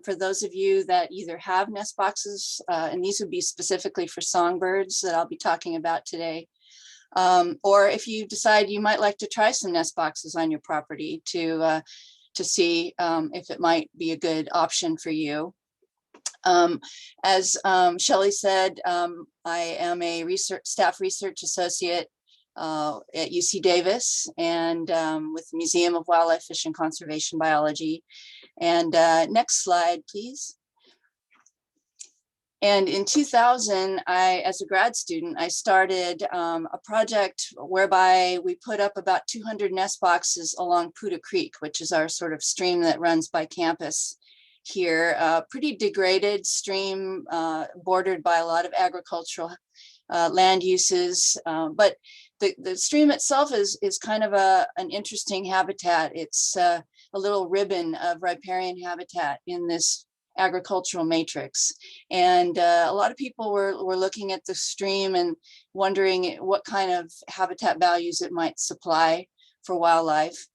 for those of you that either have nest boxes, and these would be specifically for songbirds that I'll be talking about today, or if you decide you might like to try some nest boxes on your property to see if it might be a good option for you. As Shelley said, I am a staff research associate at UC Davis and with the Museum of Wildlife, Fish and Conservation Biology. And next slide, please. And in 2000, as a grad student, I started a project whereby we put up about 200 nest boxes along Poudre Creek, which is our sort of stream that runs by campus here. Pretty degraded stream, bordered by a lot of agricultural land uses, but the stream itself is kind of an interesting habitat. It's a little ribbon of riparian habitat in this agricultural matrix. And a lot of people were looking at the stream and wondering what kind of habitat values it might supply for wildlife.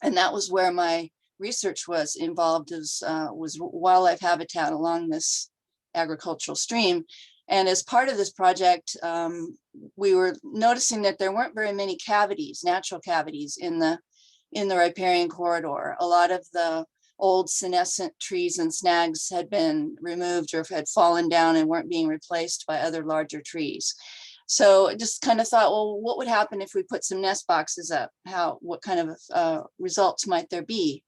And that was where my research was involved, was wildlife habitat along this agricultural stream. And as part of this project, we were noticing that there weren't very many cavities, natural cavities in the riparian corridor. A lot of the old senescent trees and snags had been removed or had fallen down and weren't being replaced by other larger trees. So I just kind of thought, well, what would happen if we put some nest boxes up? What kind of results might there be?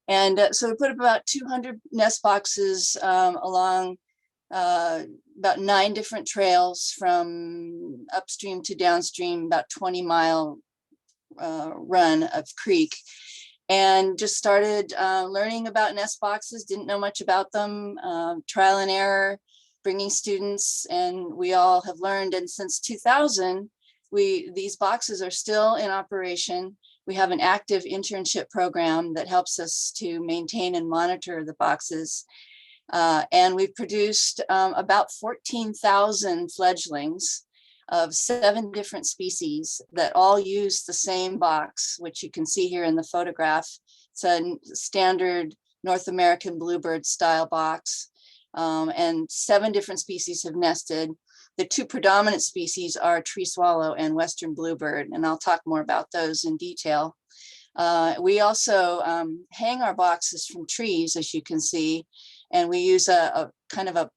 And so we put up about 200 nest boxes along about 9 different trails from upstream to downstream, about 20-mile run of creek. And just started learning about nest boxes, didn't know much about them, trial and error, bringing students, and we all have learned. And since 2000, these boxes are still in operation. We have an active internship program that helps us to maintain and monitor the boxes. And we've produced about 14,000 fledglings of 7 different species that all use the same box, which you can see here in the photograph. It's a standard North American Bluebird style box, and 7 different species have nested. The 2 predominant species are tree swallow and western bluebird, and I'll talk more about those in detail. We also hang our boxes from trees, as you can see, and we use a kind of a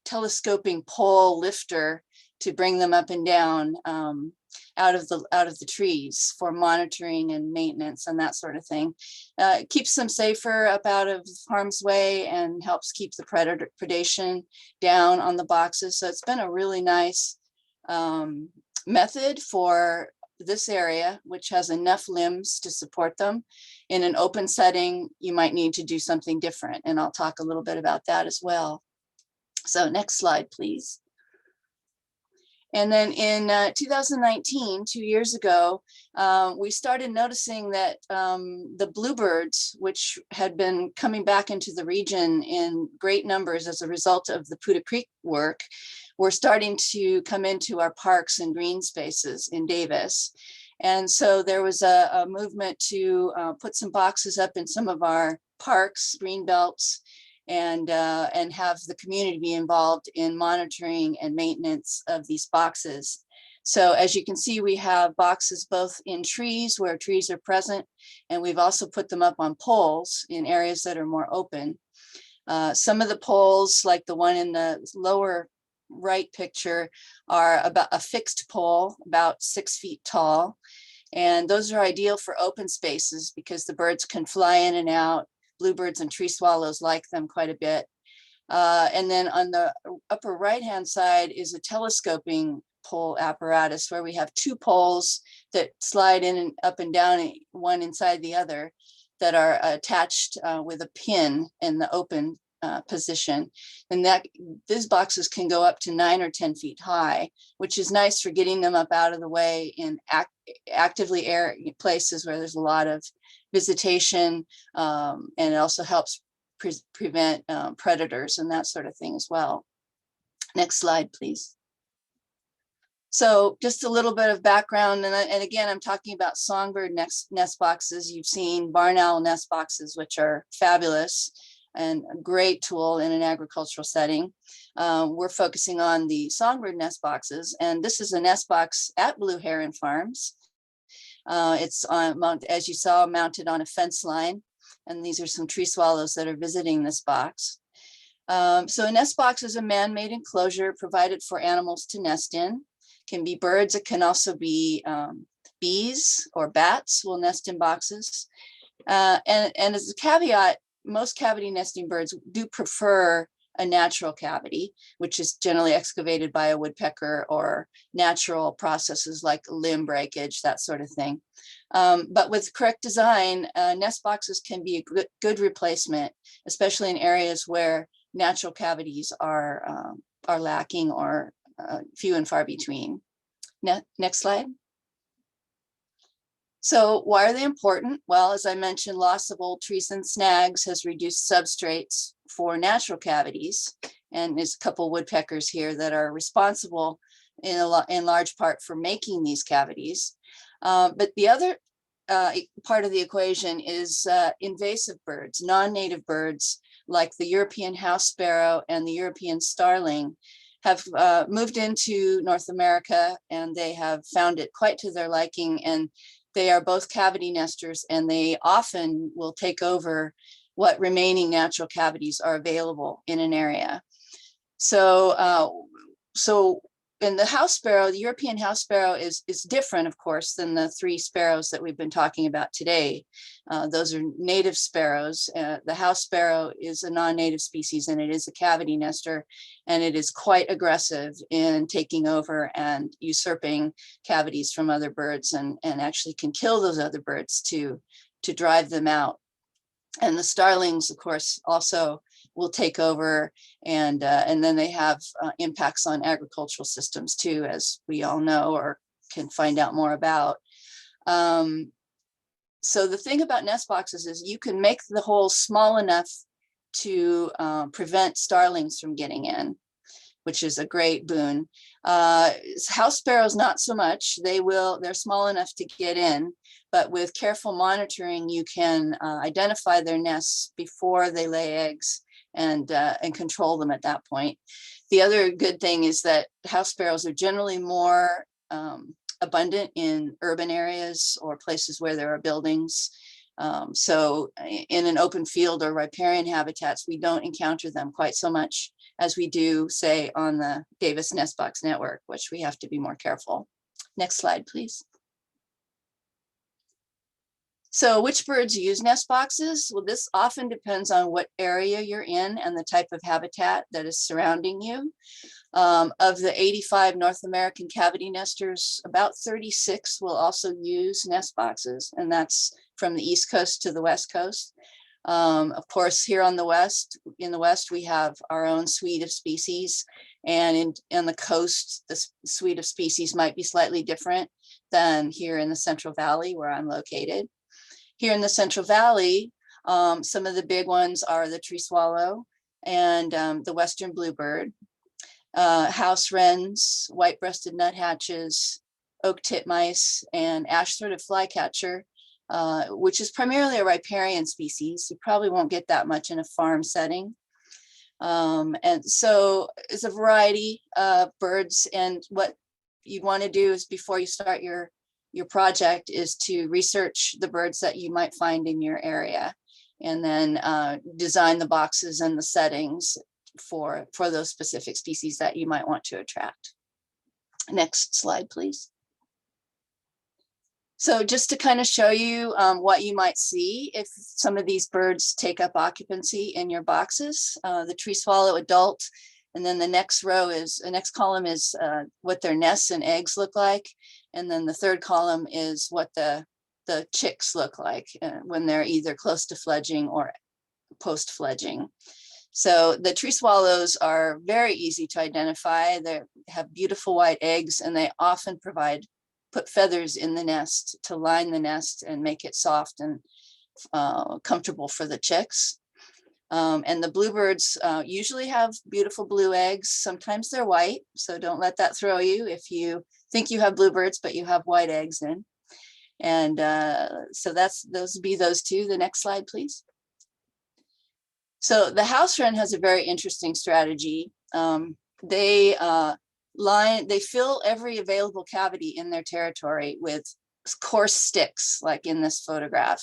telescoping pole lifter to bring them up and down out of the trees for monitoring and maintenance and that sort of thing. It keeps them safer up out of harm's way and helps keep the predation down on the boxes. So it's been a really nice method for this area, which has enough limbs to support them. In an open setting, you might need to do something different, and I'll talk a little bit about that as well. So next slide, please. And then in 2019, 2 years ago, we started noticing that the bluebirds, which had been coming back into the region in great numbers as a result of the Poudre Creek work, were starting to come into our parks and green spaces in Davis. And so there was a movement to put some boxes up in some of our parks, green belts, and have the community be involved in monitoring and maintenance of these boxes. So as you can see, we have boxes both in trees where trees are present, and we've also put them up on poles in areas that are more open. Some of the poles, like the one in the lower right picture, are about a fixed pole, about 6 feet tall. And those are ideal for open spaces because the birds can fly in and out. Bluebirds and tree swallows like them quite a bit. And then on the upper right-hand side is a telescoping pole apparatus where we have 2 poles that slide in and up and down, one inside the other, that are attached with a pin in the open position. And these boxes can go up to 9 or 10 feet high, which is nice for getting them up out of the way in actively air places where there's a lot of visitation, and it also helps prevent predators and that sort of thing as well. Next slide, please. So just a little bit of background, and again, I'm talking about songbird nest boxes. You've seen barn owl nest boxes, which are fabulous. and a great tool in an agricultural setting. We're focusing on the songbird nest boxes, and this is a nest box at Blue Heron Farms. It's as you saw, mounted on a fence line, and these are some tree swallows that are visiting this box. So a nest box is a man-made enclosure provided for animals to nest in. Can be birds, it can also be bees or bats will nest in boxes. And as a caveat, most cavity nesting birds do prefer a natural cavity, which is generally excavated by a woodpecker or natural processes like limb breakage, that sort of thing. But with correct design, nest boxes can be a good replacement, especially in areas where natural cavities are lacking or few and far between. Next slide. So why are they important? Well, as I mentioned, loss of old trees and snags has reduced substrates for natural cavities. And there's a couple woodpeckers here that are responsible in large part for making these cavities. But the other part of the equation is invasive birds, non-native birds like the European house sparrow and the European starling have moved into North America, and they have found it quite to their liking. And they are both cavity nesters, and they often will take over what remaining natural cavities are available in an area. So, in the house sparrow, the European house sparrow is different, of course, than the three sparrows that we've been talking about today. Those are native sparrows. The house sparrow is a non-native species, and it is a cavity nester, and it is quite aggressive in taking over and usurping cavities from other birds, and actually can kill those other birds to drive them out. And the starlings, of course, also will take over, and then they have impacts on agricultural systems too, as we all know or can find out more about. So the thing about nest boxes is you can make the hole small enough to prevent starlings from getting in, which is a great boon. House sparrows, not so much. They're small enough to get in, but with careful monitoring, you can identify their nests before they lay eggs and control them at that point. The other good thing is that house sparrows are generally more abundant in urban areas or places where there are buildings. So in an open field or riparian habitats, we don't encounter them quite so much as we do, say, on the Davis Nest Box Network, which we have to be more careful. Next slide, please. So which birds use nest boxes? Well, this often depends on what area you're in and the type of habitat that is surrounding you. Of the 85 North American cavity nesters, about 36 will also use nest boxes, and that's from the East Coast to the West Coast. Of course, here in the West, we have our own suite of species, and in the coast, the suite of species might be slightly different than here in the Central Valley, where I'm located. Here in the Central Valley, some of the big ones are the tree swallow and the western bluebird, house wrens, white-breasted nuthatches, oak titmice, and ash-throated flycatcher, which is primarily a riparian species. You probably won't get that much in a farm setting. And so it's a variety of birds, and what you want to do is before you start your project is to research the birds that you might find in your area, and then design the boxes and the settings for those specific species that you might want to attract. Next slide, please. So just to kind of show you what you might see if some of these birds take up occupancy in your boxes, the tree swallow adult, and then the next column is what their nests and eggs look like. And then the third column is what the chicks look like when they're either close to fledging or post-fledging. So the tree swallows are very easy to identify. They have beautiful white eggs, and they often put feathers in the nest to line the nest and make it soft and comfortable for the chicks. And the bluebirds usually have beautiful blue eggs. Sometimes they're white, so don't let that throw you if you think you have bluebirds, but you have white eggs in. And so those would be those two. The next slide, please. So the house wren has a very interesting strategy. They fill every available cavity in their territory with coarse sticks, like in this photograph.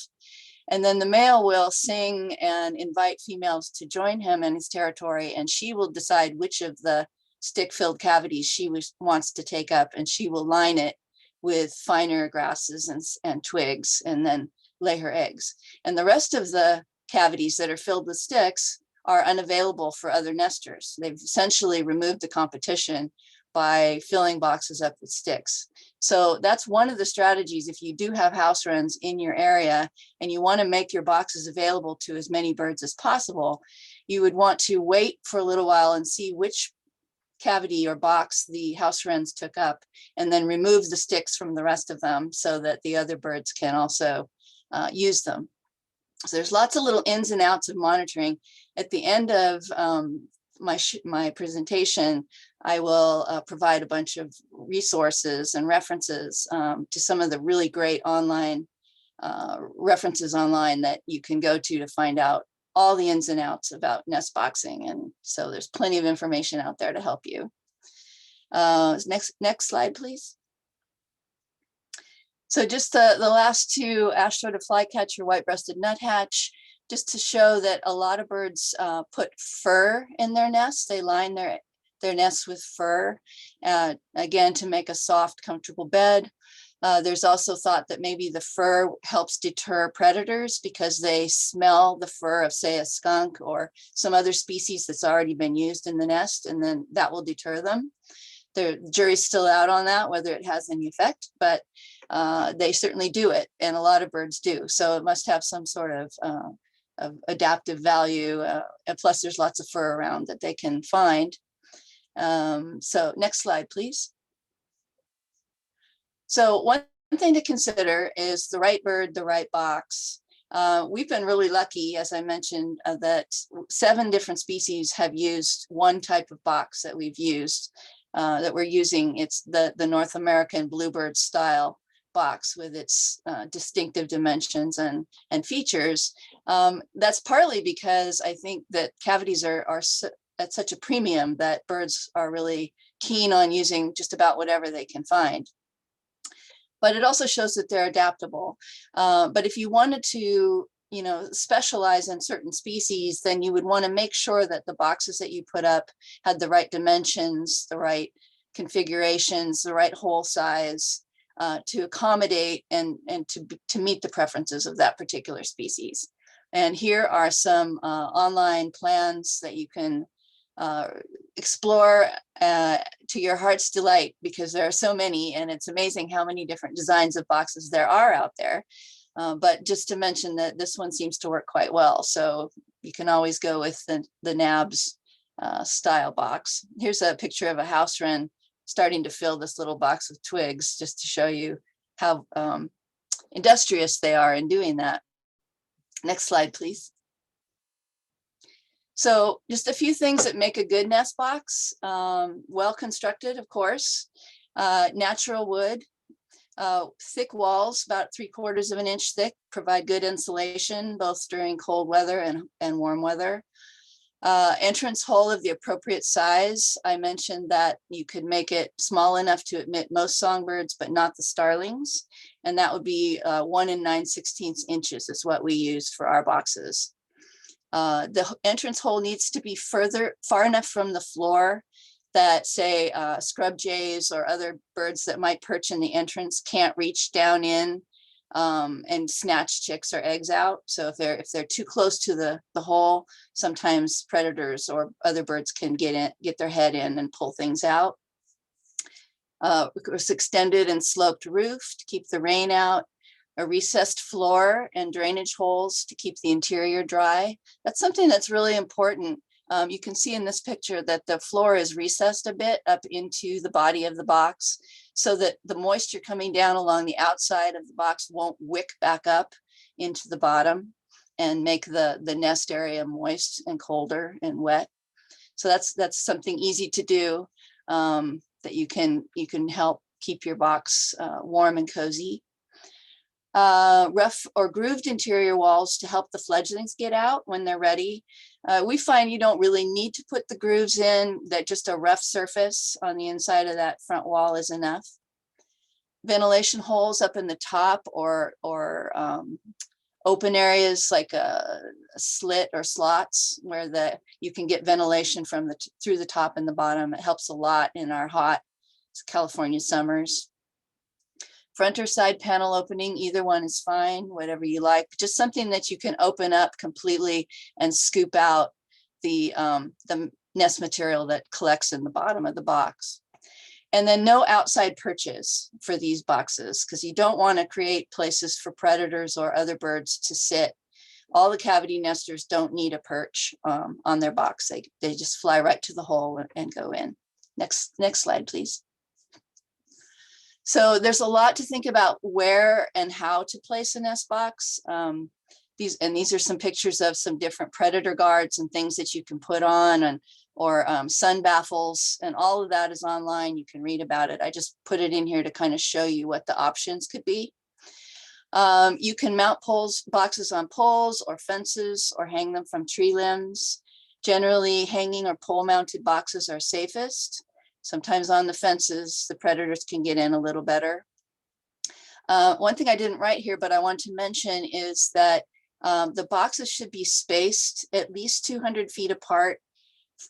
And then the male will sing and invite females to join him in his territory, and she will decide which of the stick-filled cavities she wants to take up, and she will line it with finer grasses and twigs, and then lay her eggs. And the rest of the cavities that are filled with sticks are unavailable for other nesters. They've essentially removed the competition by filling boxes up with sticks. So that's one of the strategies. If you do have house wrens in your area and you want to make your boxes available to as many birds as possible, you would want to wait for a little while and see which cavity or box the house wrens took up, and then remove the sticks from the rest of them so that the other birds can also use them. So there's lots of little ins and outs of monitoring. At the end of my presentation, I will provide a bunch of resources and references to some of the really great online references online that you can go to find out all the ins and outs about nest boxing. And so there's plenty of information out there to help you. Next slide, please. So just the last two, ash-throated flycatcher, white-breasted nuthatch, just to show that a lot of birds put fur in their nests. They line their nests with fur, again, to make a soft, comfortable bed. There's also thought that maybe the fur helps deter predators because they smell the fur of, say, a skunk or some other species that's already been used in the nest, and then that will deter them. The jury's still out on that, whether it has any effect, but they certainly do it, and a lot of birds do. So it must have some sort of adaptive value. And plus, there's lots of fur around that they can find. So next slide, please. So one thing to consider is the right bird, the right box. We've been really lucky, as I mentioned, that 7 different species have used one type of box that we've used, that we're using. It's the North American Bluebird style box with its distinctive dimensions and features. That's partly because I think that cavities are at such a premium that birds are really keen on using just about whatever they can find. But it also shows that they're adaptable. But if you wanted to, specialize in certain species, then you would want to make sure that the boxes that you put up had the right dimensions, the right configurations, the right hole size to accommodate and to meet the preferences of that particular species. And here are some online plans that you can explore to your heart's delight, because there are so many, and it's amazing how many different designs of boxes there are out there. But just to mention that this one seems to work quite well. So you can always go with the NABS style box. Here's a picture of a house wren starting to fill this little box with twigs, just to show you how industrious they are in doing that. Next slide, please. So just a few things that make a good nest box. Well constructed, of course, natural wood, thick walls, about 3/4 of an inch thick, provide good insulation, both during cold weather and warm weather. Entrance hole of the appropriate size. I mentioned that you could make it small enough to admit most songbirds, but not the starlings. And that would be 1 9/16 inches is what we use for our boxes. The entrance hole needs to be far enough from the floor that, say, scrub jays or other birds that might perch in the entrance can't reach down in and snatch chicks or eggs out. So if they're too close to the hole, sometimes predators or other birds can get their head in and pull things out. It's extended and sloped roof to keep the rain out. A recessed floor and drainage holes to keep the interior dry. That's something that's really important. You can see in this picture that the floor is recessed a bit up into the body of the box so that the moisture coming down along the outside of the box won't wick back up into the bottom and make the nest area moist and colder and wet. So that's something easy to do that you can help keep your box warm and cozy. Rough or grooved interior walls to help the fledglings get out when they're ready. We find you don't really need to put the grooves in, that just a rough surface on the inside of that front wall is enough. Ventilation holes up in the top, or open areas like a slit or slots where you can get ventilation from through the top and the bottom. It helps a lot in our hot California summers. Front or side panel opening, either one is fine, whatever you like. Just something that you can open up completely and scoop out the nest material that collects in the bottom of the box. And then no outside perches for these boxes, because you don't want to create places for predators or other birds to sit. All the cavity nesters don't need a perch on their box. They just fly right to the hole and go in. Next slide, please. So there's a lot to think about where and how to place a nest box. These are some pictures of some different predator guards and things that you can put on, or sun baffles, and all of that is online. You can read about it. I just put it in here to kind of show you what the options could be. You can mount boxes on poles or fences, or hang them from tree limbs. Generally, hanging or pole mounted boxes are safest. Sometimes on the fences, the predators can get in a little better. One thing I didn't write here, but I want to mention is that the boxes should be spaced at least 200 feet apart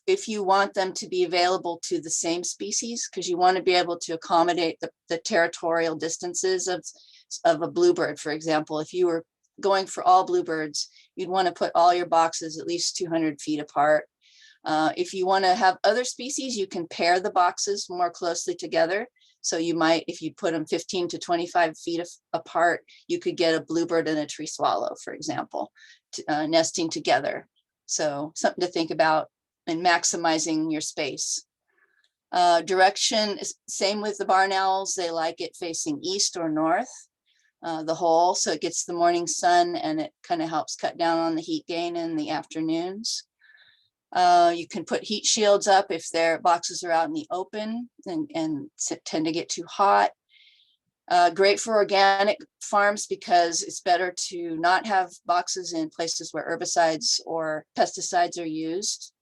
if you want them to be available to the same species, because you want to be able to accommodate the territorial distances of a bluebird, for example. If you were going for all bluebirds, you'd want to put all your boxes at least 200 feet apart. If you want to have other species, you can pair the boxes more closely together. So you might, if you put them 15 to 25 feet apart, you could get a bluebird and a tree swallow, for example, nesting together. So something to think about in maximizing your space. Direction is same with the barn owls. They like it facing east or north, the hole, so it gets the morning sun, and it kind of helps cut down on the heat gain in the afternoons. You can put heat shields up if their boxes are out in the open and tend to get too hot. Great for organic farms, because it's better to not have boxes in places where herbicides or pesticides are used,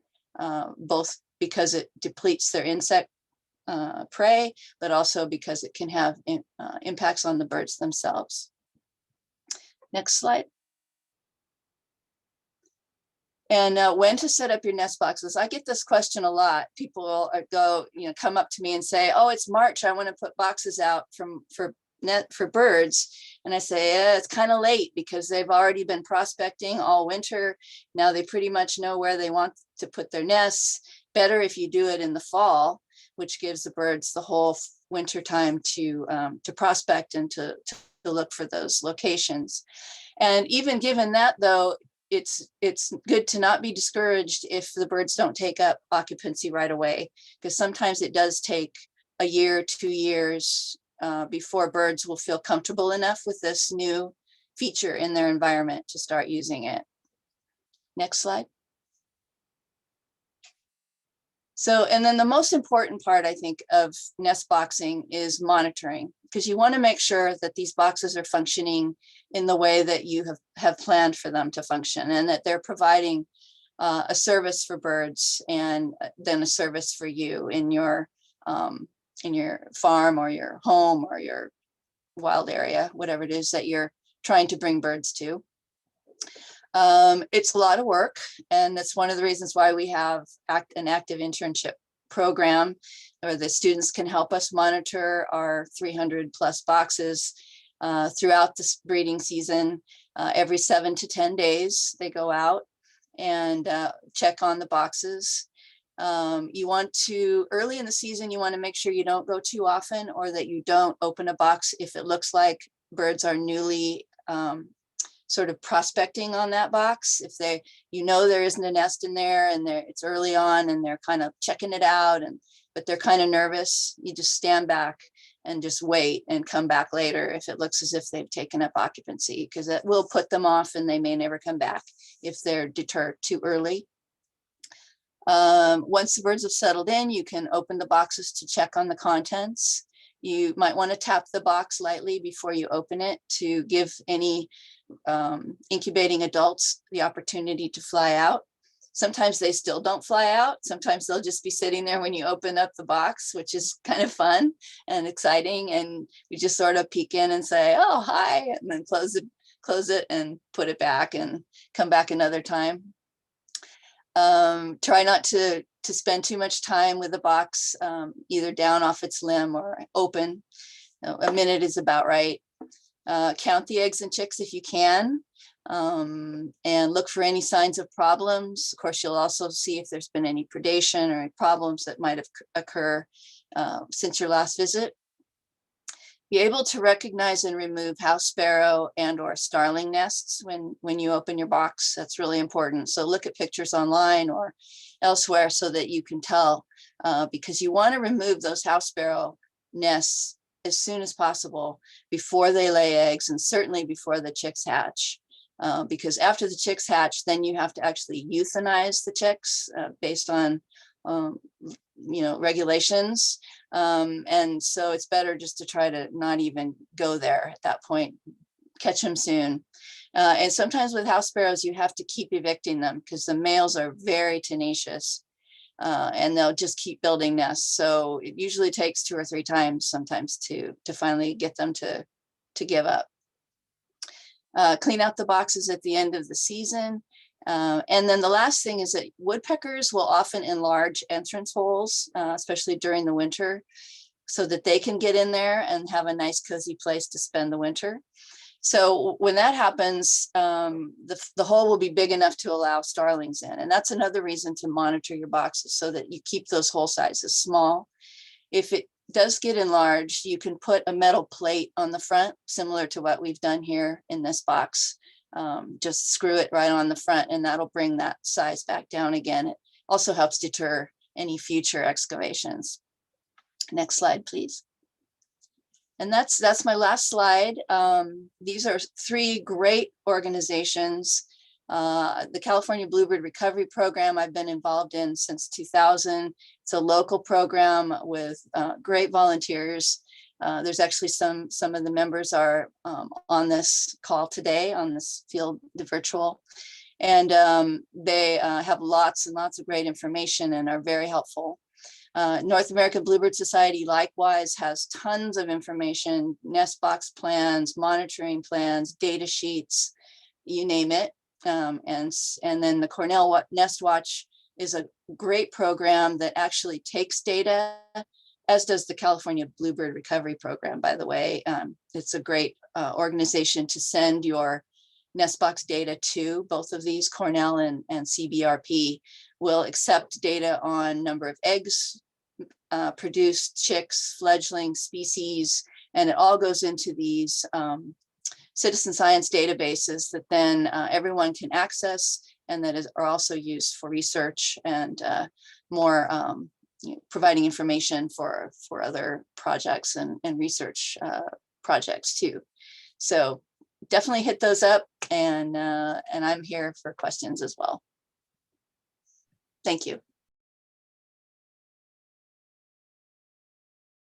both because it depletes their insect prey, but also because it can have impacts on the birds themselves. Next slide. And when to set up your nest boxes. I get this question a lot. People will come up to me and say, "Oh, it's March. I want to put boxes out for birds." And I say, it's kind of late, because they've already been prospecting all winter. Now they pretty much know where they want to put their nests. Better if you do it in the fall, which gives the birds the whole winter time to prospect and to look for those locations. And even given that, though, it's good to not be discouraged if the birds don't take up occupancy right away, because sometimes it does take a year, 2 years before birds will feel comfortable enough with this new feature in their environment to start using it. Next slide. So, and then the most important part, I think, of nest boxing is monitoring, because you want to make sure that these boxes are functioning in the way that you have planned for them to function, and that they're providing a service for birds, and then a service for you in your farm or your home or your wild area, whatever it is that you're trying to bring birds to. It's a lot of work, and that's one of the reasons why we have an active internship program where the students can help us monitor our 300 plus boxes throughout the breeding season. Every 7 to 10 days they go out and check on the boxes. You want to, early in the season, you want to make sure you don't go too often, or that you don't open a box if it looks like birds are newly sort of prospecting on that box. If there isn't a nest in there, and it's early on and they're kind of checking it out, but they're kind of nervous, you just stand back and just wait and come back later if it looks as if they've taken up occupancy, because it will put them off and they may never come back if they're deterred too early. Once the birds have settled in, you can open the boxes to check on the contents. You might want to tap the box lightly before you open it to give any incubating adults the opportunity to fly out. Sometimes they still don't fly out. Sometimes they'll just be sitting there when you open up the box, which is kind of fun and exciting. And you just sort of peek in and say, oh, hi, and then close it and put it back and come back another time. Try not to spend too much time with the box, either down off its limb or open. A minute is about right. Count the eggs and chicks if you can, and look for any signs of problems. Of course, you'll also see if there's been any predation or any problems that might have occurred since your last visit. Be able to recognize and remove house sparrow and or starling nests when you open your box. That's really important. So look at pictures online or elsewhere so that you can tell, because you want to remove those house sparrow nests as soon as possible before they lay eggs, and certainly before the chicks hatch. Because after the chicks hatch, then you have to actually euthanize the chicks based on regulations. And so it's better just to try to not even go there at that point. Catch them soon. And sometimes with house sparrows, you have to keep evicting them because the males are very tenacious, and they'll just keep building nests. So it usually takes 2 or 3 times sometimes to finally get them to give up. Clean out the boxes at the end of the season. And then the last thing is that woodpeckers will often enlarge entrance holes, especially during the winter, so that they can get in there and have a nice cozy place to spend the winter. So when that happens, the hole will be big enough to allow starlings in. And that's another reason to monitor your boxes so that you keep those hole sizes small. If it does get enlarged, you can put a metal plate on the front, similar to what we've done here in this box. Just screw it right on the front and that'll bring that size back down again. It also helps deter any future excavations. Next slide, please. And that's my last slide. These are 3 great organizations. The California Bluebird Recovery Program I've been involved in since 2000. It's a local program with great volunteers. There's actually some of the members are on this call today, on this field, the virtual. And they have lots and lots of great information and are very helpful. North American Bluebird Society likewise has tons of information, nest box plans, monitoring plans, data sheets, you name it. And then the Cornell Nest Watch is a great program that actually takes data, as does the California Bluebird Recovery Program, by the way. It's a great organization to send your nest box data to. Both of these, Cornell and CBRP, will accept data on number of eggs produced, chicks, fledgling species, and it all goes into these citizen science databases that then everyone can access, and that are also used for research and more providing information for other projects and research projects too. So definitely hit those up, and I'm here for questions as well. Thank you.